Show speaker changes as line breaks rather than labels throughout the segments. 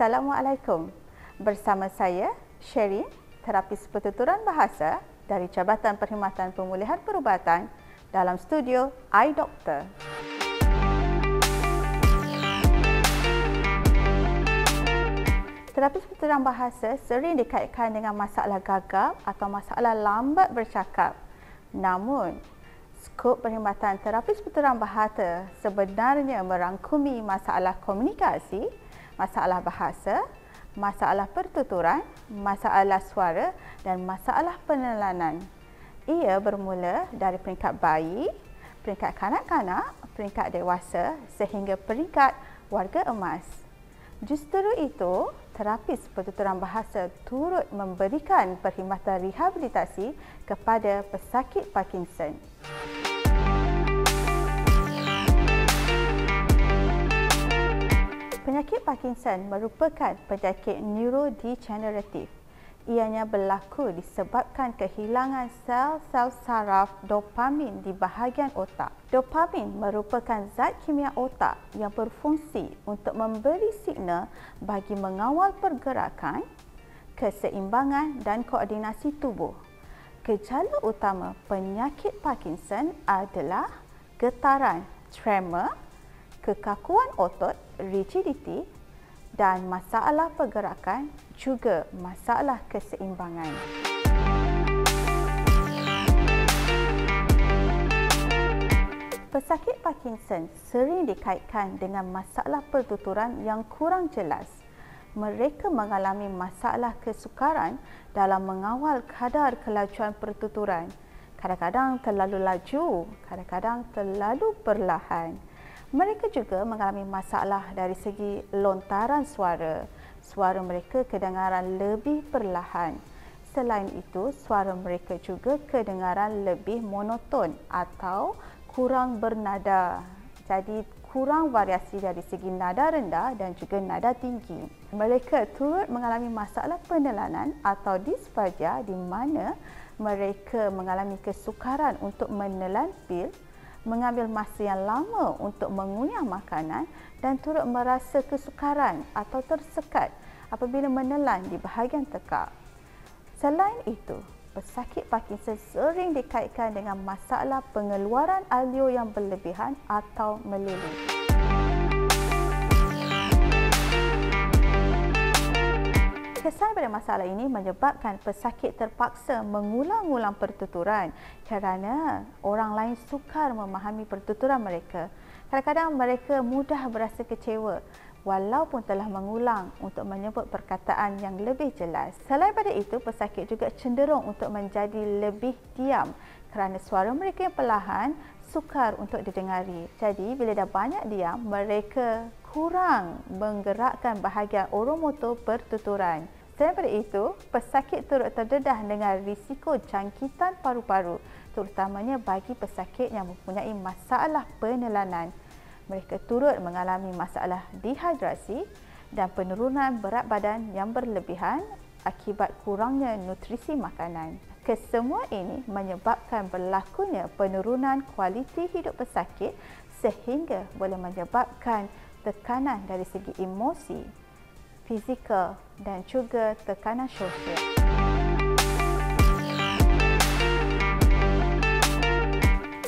Assalamualaikum. Bersama saya, Sherry, terapis pertuturan bahasa dari Jabatan Perkhidmatan Pemulihan Perubatan dalam studio iDoktor. Terapis pertuturan bahasa sering dikaitkan dengan masalah gagap atau masalah lambat bercakap. Namun, skop perkhidmatan terapis pertuturan bahasa sebenarnya merangkumi masalah komunikasi, masalah bahasa, masalah pertuturan, masalah suara dan masalah penelanan. Ia bermula dari peringkat bayi, peringkat kanak-kanak, peringkat dewasa sehingga peringkat warga emas. Justru itu, terapis pertuturan bahasa turut memberikan perkhidmatan rehabilitasi kepada pesakit Parkinson. Penyakit Parkinson merupakan penyakit neurodegeneratif. Ianya berlaku disebabkan kehilangan sel-sel saraf dopamin di bahagian otak. Dopamin merupakan zat kimia otak yang berfungsi untuk memberi signal bagi mengawal pergerakan, keseimbangan dan koordinasi tubuh. Gejala utama penyakit Parkinson adalah getaran, tremor, kekakuan otot, rigidity dan masalah pergerakan juga masalah keseimbangan. Pesakit Parkinson sering dikaitkan dengan masalah pertuturan yang kurang jelas. Mereka mengalami masalah kesukaran dalam mengawal kadar kelajuan pertuturan. Kadang-kadang terlalu laju, kadang-kadang terlalu perlahan. Mereka juga mengalami masalah dari segi lontaran suara. Suara mereka kedengaran lebih perlahan. Selain itu, suara mereka juga kedengaran lebih monoton atau kurang bernada. Jadi, kurang variasi dari segi nada rendah dan juga nada tinggi. Mereka turut mengalami masalah penelanan atau disfagia di mana mereka mengalami kesukaran untuk menelan pil, mengambil masa yang lama untuk mengunyah makanan dan turut merasa kesukaran atau tersekat apabila menelan di bahagian tekak. Selain itu, pesakit Parkinson sering dikaitkan dengan masalah pengeluaran alio yang berlebihan atau meleleh. Kesan pada masalah ini menyebabkan pesakit terpaksa mengulang-ulang pertuturan kerana orang lain sukar memahami pertuturan mereka. Kadang-kadang mereka mudah berasa kecewa walaupun telah mengulang untuk menyebut perkataan yang lebih jelas. Selain pada itu, pesakit juga cenderung untuk menjadi lebih diam kerana suara mereka yang perlahan sukar untuk didengari. Jadi, bila dah banyak diam, mereka kurang menggerakkan bahagian oromotor pertuturan. Selain daripada itu, pesakit turut terdedah dengan risiko jangkitan paru-paru, terutamanya bagi pesakit yang mempunyai masalah penelanan. Mereka turut mengalami masalah dehidrasi dan penurunan berat badan yang berlebihan akibat kurangnya nutrisi makanan. Kesemua ini menyebabkan berlakunya penurunan kualiti hidup pesakit sehingga boleh menyebabkan tekanan dari segi emosi, fizikal dan juga tekanan sosial.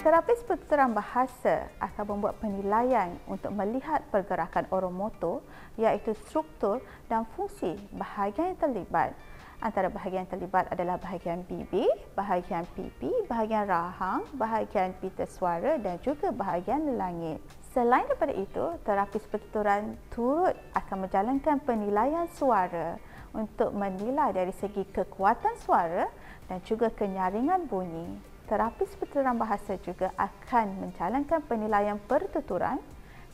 Terapis pertuturan bahasa akan membuat penilaian untuk melihat pergerakan oromotor iaitu struktur dan fungsi bahagian yang terlibat. Antara bahagian yang terlibat adalah bahagian bibir, bahagian pipi, bahagian rahang, bahagian pita suara dan juga bahagian langit. Selain daripada itu, terapis pertuturan turut akan menjalankan penilaian suara untuk menilai dari segi kekuatan suara dan juga kenyaringan bunyi. Terapis pertuturan bahasa juga akan menjalankan penilaian pertuturan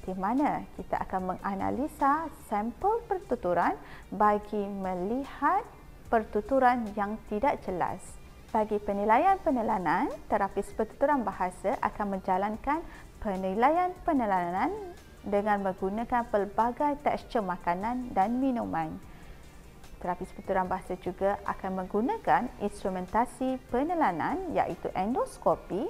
di mana kita akan menganalisa sampel pertuturan bagi melihat pertuturan yang tidak jelas. Bagi penilaian penelanan, terapis pertuturan bahasa akan menjalankan penilaian penelanan dengan menggunakan pelbagai tekstur makanan dan minuman. Terapis pertuturan bahasa juga akan menggunakan instrumentasi penelanan iaitu endoskopi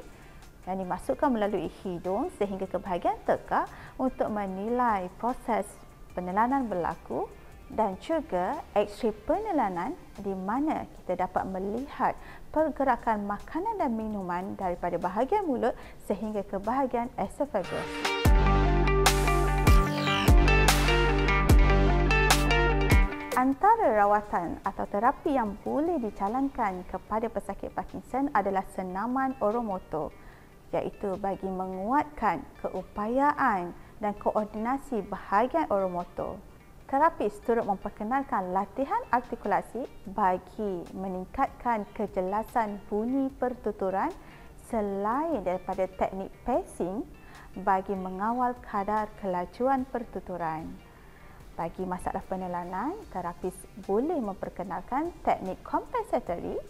yang dimasukkan melalui hidung sehingga ke bahagian tekak untuk menilai proses penelanan berlaku dan juga X-ray penelanan di mana kita dapat melihat pergerakan makanan dan minuman daripada bahagian mulut sehingga ke bahagian esophagus. Antara rawatan atau terapi yang boleh dijalankan kepada pesakit Parkinson adalah senaman oromotor, iaitu bagi menguatkan keupayaan dan koordinasi bahagian oromotor. Terapis turut memperkenalkan latihan artikulasi bagi meningkatkan kejelasan bunyi pertuturan selain daripada teknik pacing bagi mengawal kadar kelajuan pertuturan. Bagi masalah penelanan, terapis boleh memperkenalkan teknik compensatory,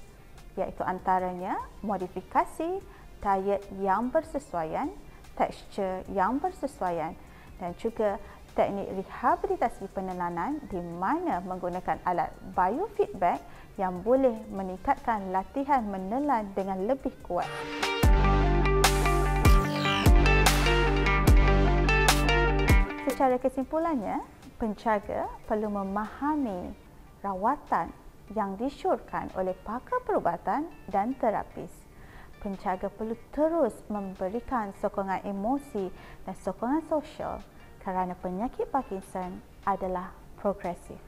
iaitu antaranya modifikasi diet yang bersesuaian, tekstur yang bersesuaian dan juga teknik rehabilitasi penelanan di mana menggunakan alat biofeedback yang boleh meningkatkan latihan menelan dengan lebih kuat. Secara kesimpulannya, penjaga perlu memahami rawatan yang disyorkan oleh pakar perubatan dan terapis. Penjaga perlu terus memberikan sokongan emosi dan sokongan sosial kerana penyakit Parkinson adalah progresif.